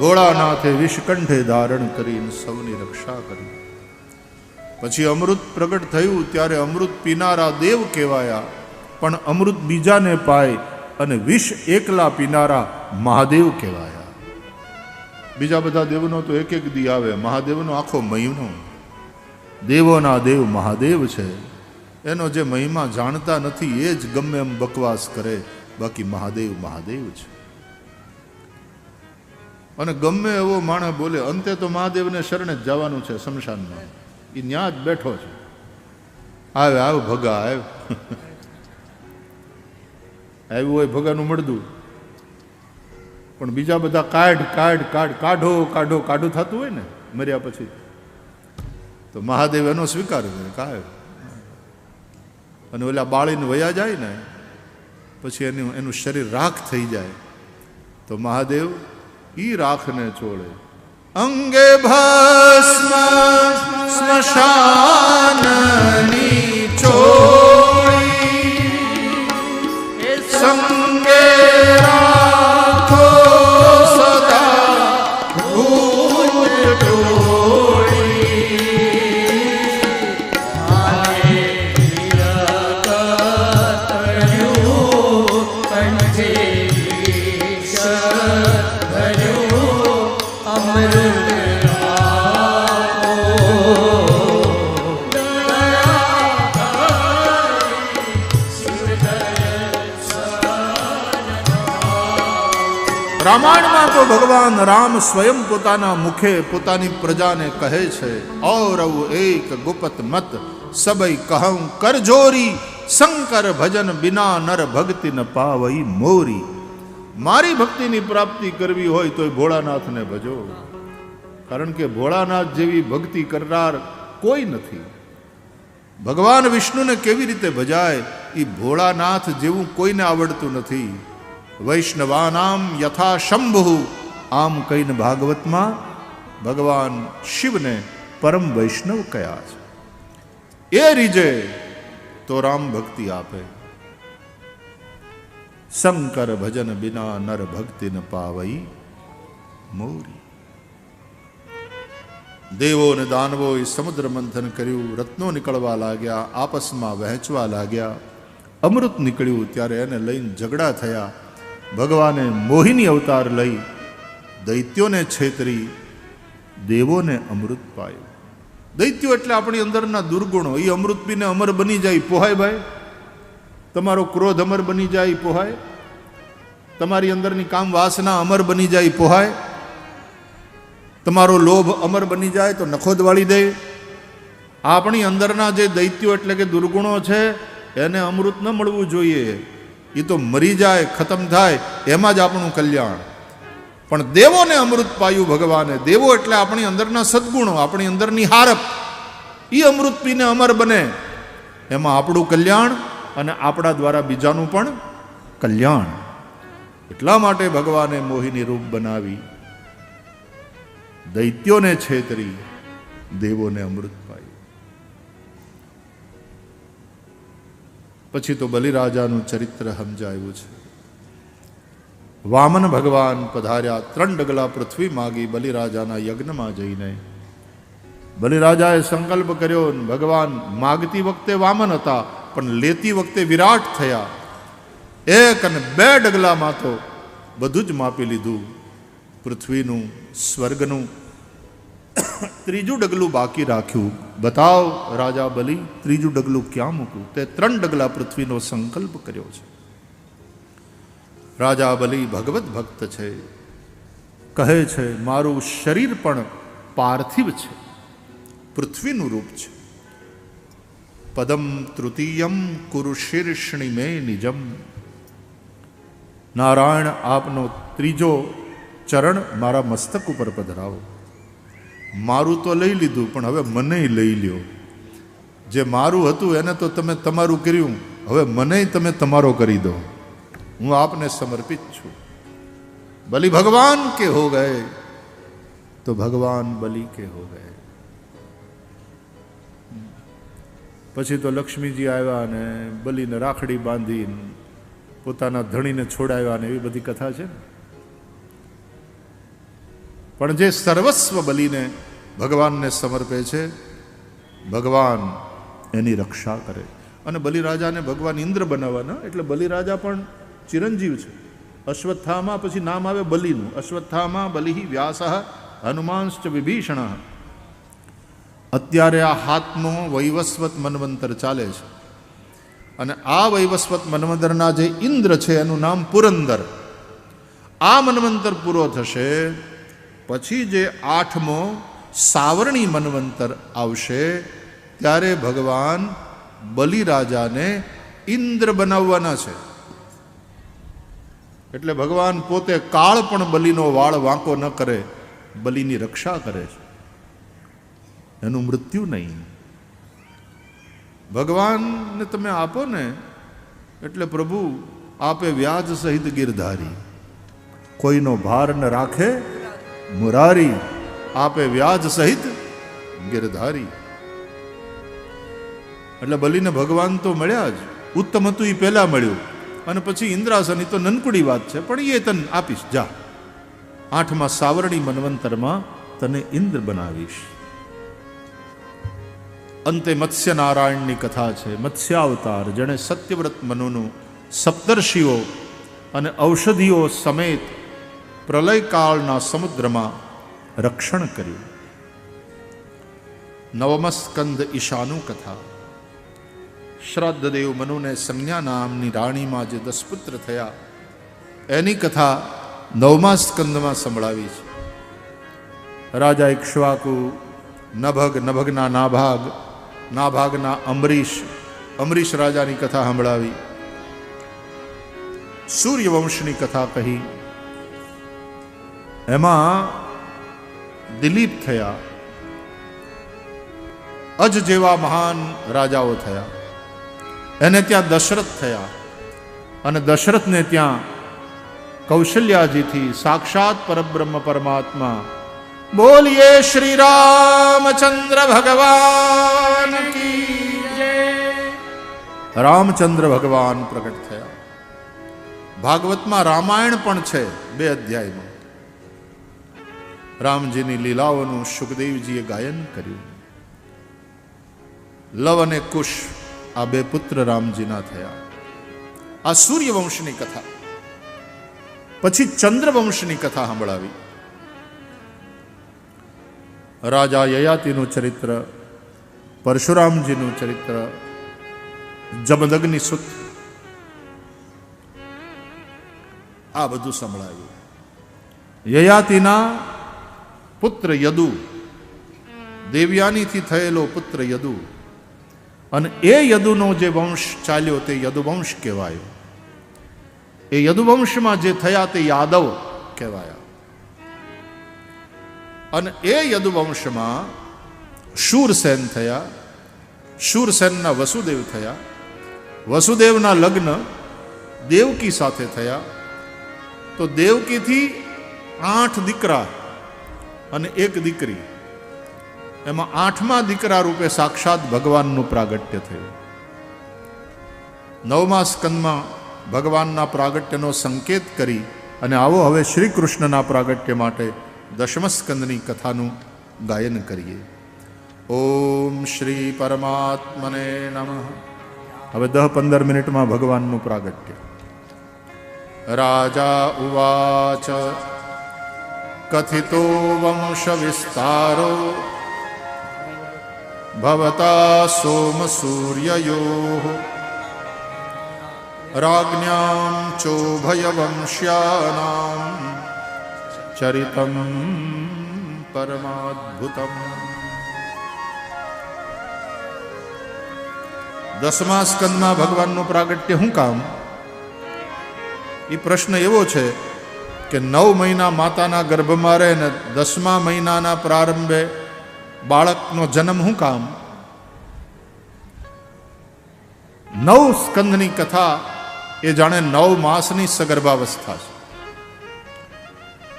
ભોળાનાથે વિષકંઠે ધારણ કરીને સૌની રક્ષા કરી. પછી અમૃત પ્રગટ થયું ત્યારે અમૃત પીનારા દેવ કહેવાયા, પણ અમૃત બીજાને પાય અને વિષ એકલા પીનારા મહાદેવ કહેવાયા. બીજા બધા દેવનો તો એક એક દી આવે, મહાદેવનો આખો મહિનો. દેવોના દેવ મહાદેવ છે. એનો જે મહિમા જાણતા નથી એ જ ગમે એમ બકવાસ કરે, બાકી મહાદેવ મહાદેવ છે. અને ગમે એવો માણસ બોલે, અંતે તો મહાદેવને શરણે જ જવાનું છે શમશાનમાં. એ ન્યા જ બેઠો છે. આવે આવ ભગા આવ આવ્યું હોય ભગાનું મળદું, પણ બીજા બધા કાઢો કાઢું થતું હોય ને મર્યા પછી, તો મહાદેવ એનો સ્વીકાર કરે કાય. અને ઓલા બાળીને વયા જાય ને પછી એનું શરીર રાખ થઈ જાય, તો મહાદેવ ઈ રાખને છોડે. અંગે ભસ્મ સ્મશાનની છોડી, સંગે રાખો સદા ભૂત રામાયણમાં તો ભગવાન રામ સ્વયં પોતાના મુખે પોતાની પ્રજાને કહે છે, ઔરવ એક ગુપત મત સબઈ કહું કરજોરી, શંકર ભજન બિના નર ભક્તિ ન પાવઈ મોરી. મારી ભક્તિની પ્રાપ્તિ કરવી હોય તો ભોળાનાથને ભજો, કારણ કે ભોળાનાથ જેવી ભક્તિ કરનાર કોઈ નથી. ભગવાન વિષ્ણુને કેવી રીતે ભજાય એ ભોળાનાથ જેવું કોઈને આવડતું નથી. વૈષ્ણવાનામ યથા શંભુ, આમ કહીને ભાગવતમાં ભગવાન શિવને પરમ વૈષ્ણવ કયા છે. એ રીજે તો રામ ભક્તિ આપે. શંકર ભજન બિના નર ભક્તિ ન પાવઈ મોરી. દેવો ને દાનવો એ સમુદ્ર મંથન કર્યું, રત્નો નીકળવા લાગ્યા, આપસમાં વહેંચવા લાગ્યા. અમૃત નીકળ્યું ત્યારે એને લઈને ઝઘડા થયા. ભગવાને મોહિની અવતાર લઈ દૈત્યોને છેતરી દેવોને અમૃત પાયું. દૈત્યો એટલે આપણી અંદરના દુર્ગુણો, એ અમૃત પીને અમર બની જાય. પોહાય ભાઈ? તમારો ક્રોધ અમર બની જાય પોહાય? તમારી અંદરની કામ વાસના અમર બની જાય પોહાય? તમારો લોભ અમર બની જાય તો નખોદ વાળી દે. આપણી અંદરના જે દૈત્યો એટલે કે દુર્ગુણો છે એને અમૃત ન મળવું જોઈએ. એ તો મરી જાય, ખતમ થાય, એમાં જ આપણું કલ્યાણ. પણ દેવોને અમૃત પાયું ભગવાને. દેવો એટલે આપણી અંદરના સદગુણો, આપણી અંદરની હારપ, એ અમૃત પીને અમર બને. એમાં આપણું કલ્યાણ અને આપણા દ્વારા બીજાનું પણ કલ્યાણ. એટલા માટે ભગવાને મોહિની રૂપ બનાવી, દૈત્યોને છેતરી દેવોને અમૃત પાયું. પછી તો બલિરાજાનું ચરિત્ર સમજાયું છે. વામન ભગવાન પધાર્યા, 3 ડગલા પૃથ્વી માગી બલિરાજાના યજ્ઞમાં જઈને. બલિરાજાએ સંકલ્પ કર્યો. ભગવાન માગતી વખતે વામન હતા, પણ લેતી વખતે વિરાટ થયા. 1 અને 2 ડગલામાં તો બધું જ માપી લીધું, પૃથ્વીનું, સ્વર્ગનું. 3જું ડગલું બાકી રાખ્યું. બતાવ રાજા બલિ, 3જું ડગલું ક્યાં મૂકું? તે 3 ડગલા પૃથ્વીનો સંકલ્પ કર્યો છે. રાજા બલિ ભગવત ભક્ત છે. કહે છે મારું શરીર પણ પાર્થિવ છે, પૃથ્વીનું રૂપ છે. પદમ તૃતીયમ કુરુ શીર્ષણી મે નિજમ. નારાયણ આપનો 3જો ચરણ મારા મસ્તક ઉપર પધરાવો. મારું તો લઈ લીધું, પણ હવે મને લઈ લ્યો. જે મારું હતું એને તો તમે તમારું કર્યું, હવે મને તમે તમારો કરી દો. હું આપને સમર્પિત છું. બલિ ભગવાન કે હો ગए તો ભગવાન બલિ કે હો ગए. પછી તો લક્ષ્મીજી આવ્યા અને બલિને રાખડી બાંધીને પોતાના ધણીને છોડાવ્યા ને એવી બધી કથા છે ને. પણ જે સર્વસ્વ બલિને ભગવાનને સમર્પે છે, ભગવાન એની રક્ષા કરે. અને બલિરાજાને ભગવાન ઇન્દ્ર બનાવવાના, એટલે બલિરાજા પણ ચિરંજીવ છે. અશ્વત્થામા પછી નામ આવે બલિનું. અશ્વત્થામા બલિ વ્યાસ હનુમાંશ્ચ વિભીષણ. અત્યારે આ હાથનો વૈવસ્વત મન્વંતર ચાલે છે, અને આ વૈવસ્વત મન્વંતરના જે ઇન્દ્ર છે એનું નામ પુરંદર. આ મન્વંતર પૂરો થશે પછી જે 8મો સાવરણી મન્વંતર આવશે, ત્યારે ભગવાન બલિરાજાને ઇન્દ્ર બનાવવાના છે. એટલે ભગવાન પોતે કાળ પણ બલિનો વાળ વાંકો ન કરે, બલિની રક્ષા કરે છે, એનું મૃત્યુ નહીં. ભગવાનને તમે આપો ને એટલે પ્રભુ આપે વ્યાજ સહિત ગિરધારી. કોઈનો ભાર ન રાખે મુરારી, આપે વ્યાજ સહિત ગિરધારી. એટલે બલિને ભગવાન તો મળ્યા જ. ઉત્તમ હતું એ પહેલા મળ્યું, અને પછી ઇન્દ્રાસન. એ તો નનકુડી વાત છે, પણ એ તને આપીશ. જા, 8મા સાવરણી મન્વંતરમાં તને ઇન્દ્ર બનાવીશ. અંતે મત્સ્ય નારાયણની કથા છે. મત્સ્યાવતાર, જેણે સત્યવ્રત મનુનું સપ્તર્ષિઓ અને ઔષધિઓ સમેત પ્રલયકાળના સમુદ્રમાં રક્ષણ કર્યું. 9મ સ્કંદ ઈશાનું કથા. શ્રાદ્ધદેવ મનુને સંજ્ઞા નામની રાણીમાં જે 10 પુત્ર થયા એની કથા 9મા સ્કંદમાં સંભળાવી છે. રાજા ઇક્ષ્વાકુ, નભગ, નભગના નાભાગ, નાભાગના અમરીશ, અમરીશ રાજાની કથા સંભળાવી. સૂર્યવંશની કથા કહી. એમાં દિલીપ થયા. અજ જેવા મહાન રાજાઓ થયા. એને ત્યાં દશરથ થયા, અને દશરથને ત્યાં કૌશલ્યાજીથી સાક્ષાત પરબ્રહ્મ પરમાત્મા, બોલીએ શ્રી રામચંદ્ર ભગવાન કી જય, રામચંદ્ર ભગવાન પ્રગટ થયા. ભાગવતમાં રામાયણ પણ છે 2 અધ્યાયમાં. રામજીની લીલાઓનું સુખદેવજીએ ગાયન કર્યું. લવ અને કુશ આ 2 પુત્ર રામજીના થયા. આ સૂર્યવંશની કથા. પછી ચંદ્રવંશની કથા સંભળાવી. રાજા યયાતિનું ચરિત્ર, પરશુરામજીનું ચરિત્ર, જમદગ્નિ સુત, આ બધું સંભળાવ્યું. યયાતિના પુત્ર યદુ, દેવયાનીથી થયેલો પુત્ર યદુ, અને એ યદુનો જે વંશ ચાલ્યો તે યદુવંશ કહેવાયો. એ યદુવંશમાં જે થયા તે યાદવ કહેવાયા. અને એ યદુવંશમાં શૂરસેન થયા. શૂરસેનના વસુદેવ થયા. વસુદેવના લગ્ન દેવકી સાથે થયા. તો દેવકીથી 8 દીકરા અને 1 દીકરી. એમાં 8મા દીકરા રૂપે સાક્ષાત ભગવાનનું પ્રાગટ્ય થયું. 9મા સ્કંદમાં ભગવાનના પ્રાગટ્યનો સંકેત કરી અને આવો હવે શ્રી કૃષ્ણના પ્રાગટ્ય માટે 10મ સ્કંદની કથાનું ગાયન કરીએ. ઓમ શ્રી પરમાત્મને નમઃ. હવે 10-15 મિનિટમાં ભગવાનનું પ્રાગટ્ય. રાજા ઉવાચ કથિતો વંશ વિસ્તારો ભવતા સોમ સૂર્યયોઃ રાજ્ઞાં ચોભયવંશ્યાનાં ચરિતં પરમાદ્ભુતમ. 10મા સ્કંદમાં ભગવાનનું પ્રાગટ્ય શું કામ? એ પ્રશ્ન એવો છે કે 9 મહિના માતાના ગર્ભમાં રહે ને 10મા મહિનાના પ્રારંભે બાળકનો જન્મ શું કામ? 9 સ્કંદની કથા એ જાણે 9 માસની સગર્ભાવસ્થા છે.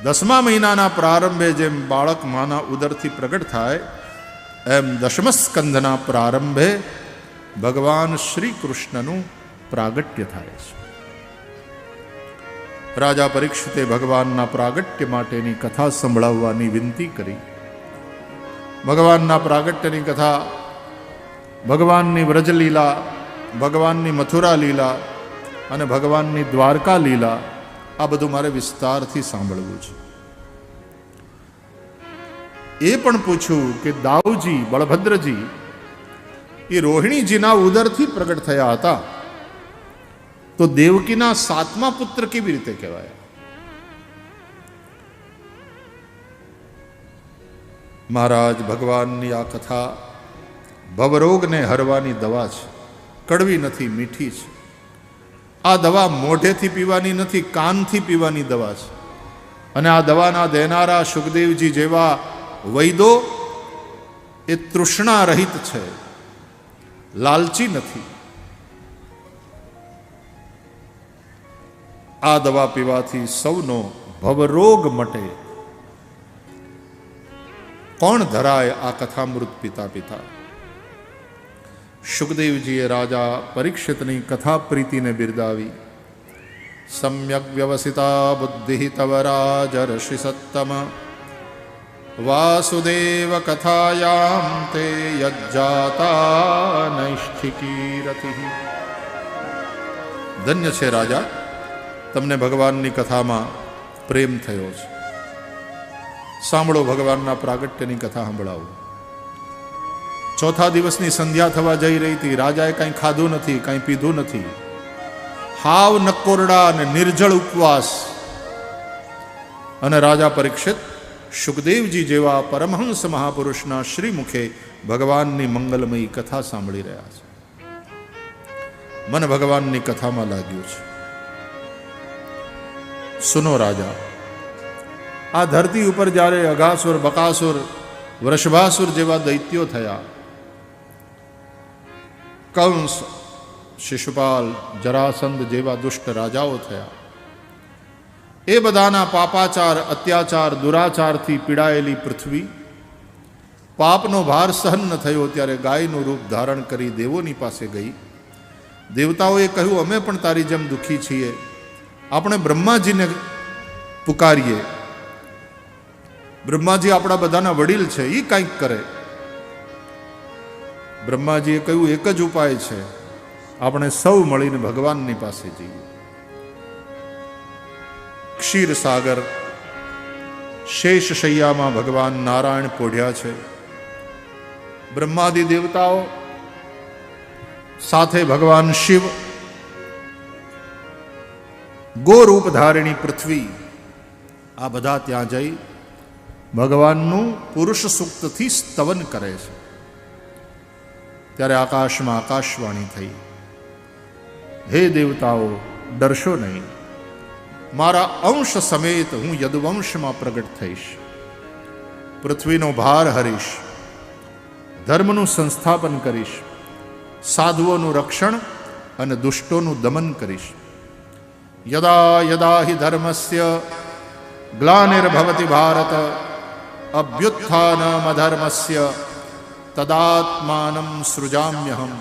10મા મહિનાના પ્રારંભે જેમ બાળક માના ઉદરથી પ્રગટ થાય એમ 10મ સ્કંદના પ્રારંભે ભગવાન શ્રી કૃષ્ણનું પ્રાગટ્ય થાય છે. રાજા પરીક્ષિતે ભગવાનના પ્રાગટ્ય માટેની કથા સંભળાવવાની વિનંતી કરી. ભગવાનના પ્રાગટ્યની કથા, ભગવાનની વ્રજલીલા, ભગવાનની મથુરા લીલા અને ભગવાનની દ્વારકા લીલા, આ બધું મારે વિસ્તારથી સાંભળવું છે. એ પણ પૂછ્યું કે દાઉજી, બળભદ્રજી એ રોહિણીજીના ઉદરથી પ્રગટ થયા હતા, તો દેવકીના 7મા પુત્ર કેવી રીતે કહેવાય? મહારાજ, ભગવાનની આ કથા ભવરોગને હરવાની દવા છે. કડવી નથી, મીઠી છે. આ દવા મોઢેથી પીવાની નથી, કાનથી પીવાની દવા છે. અને આ દવાના દેનારા સુખદેવજી જેવા વૈદો એ તૃષ્ણા રહિત છે, લાલચી નથી. આ દવા પીવાથી સૌનો ભવરોગ મટે. કોણ ધરાય આ કથામૃત પિતા પિતા? સુખદેવજીએ રાજા પરીક્ષિતની કથા પ્રીતિને બિરદાવી. સમ્યક વ્યવસિતા બુદ્ધિ તવ રાજ ઋષિ સત્તમ, વાસુદેવ કથાયામ તે યજ્જાતા નૈષ્ઠિકી રતિ. ધન્ય છે રાજા, તમને ભગવાનની કથામાં પ્રેમ થયો છે. સાંભળો, ભગવાનના પ્રાગટ્યની કથા સંભળાવો. ચોથા દિવસની સંધ્યા થવા જઈ રહી હતી. રાજાએ કાંઈ ખાધું નથી, કાંઈ પીધું નથી. હાવ નકોરડા અને નિર્જળ ઉપવાસ. અને રાજા પરીક્ષિત સુખદેવજી જેવા પરમહંસ મહાપુરુષના શ્રીમુખે ભગવાનની મંગલમયી કથા સાંભળી રહ્યા છે. મને ભગવાનની કથામાં લાગ્યું છે. સુનો રાજા, આ ધરતી ઉપર જ્યારે અઘાસુર, બકાસુર, વૃષભાસુર જેવા દૈત્યો થયા, કંસ, શિશુપાલ, જરાસંધ જેવા દુષ્ટ રાજાઓ થયા, એ બધાના પાપાચાર, અત્યાચાર, દુરાચારથી પીડાયેલી પૃથ્વી પાપનો ભાર સહન ન થયો ત્યારે ગાયનું રૂપ ધારણ કરી દેવોની પાસે ગઈ. દેવતાઓએ કહ્યું, અમે પણ તારી જેમ દુઃખી છીએ, આપણે બ્રહ્માજીને પુકારીએ. બ્રહ્માજી આપણા બધાના વડીલ છે, એ કંઈક કરે. બ્રહ્માજીએ કહ્યું, એક જ ઉપાય છે, આપણે સૌ મળીને ભગવાનની પાસે જઈએ. ક્ષીરસાગર શેષ શૈયામાં ભગવાન નારાયણ પોઢ્યા છે. બ્રહ્માદિ દેવતાઓ સાથે ભગવાન શિવ, ગોરૂપ ધારિણી પૃથ્વી, આ બધા ત્યાં જઈ ભગવાનનું પુરુષ સૂક્તથી સ્તવન કરે છે. ત્યારે આકાશમાં આકાશવાણી થઈ, હે દેવતાઓ, ડરશો નહીં, મારા અંશ સમેત હું યદુવંશમાં પ્રગટ થઈશ. પૃથ્વીનો ભાર હરીશ, ધર્મનું સંસ્થાપન કરીશ, સાધુઓનું રક્ષણ અને દુષ્ટોનું દમન કરીશ. યદા યદા હિ ધર્મસ્ય ગ્લાનિર્ભવતિ ભારત અભ્યુત્થાનમધર્મસ્ય તદાત્માનં સૃજામ્યહમ.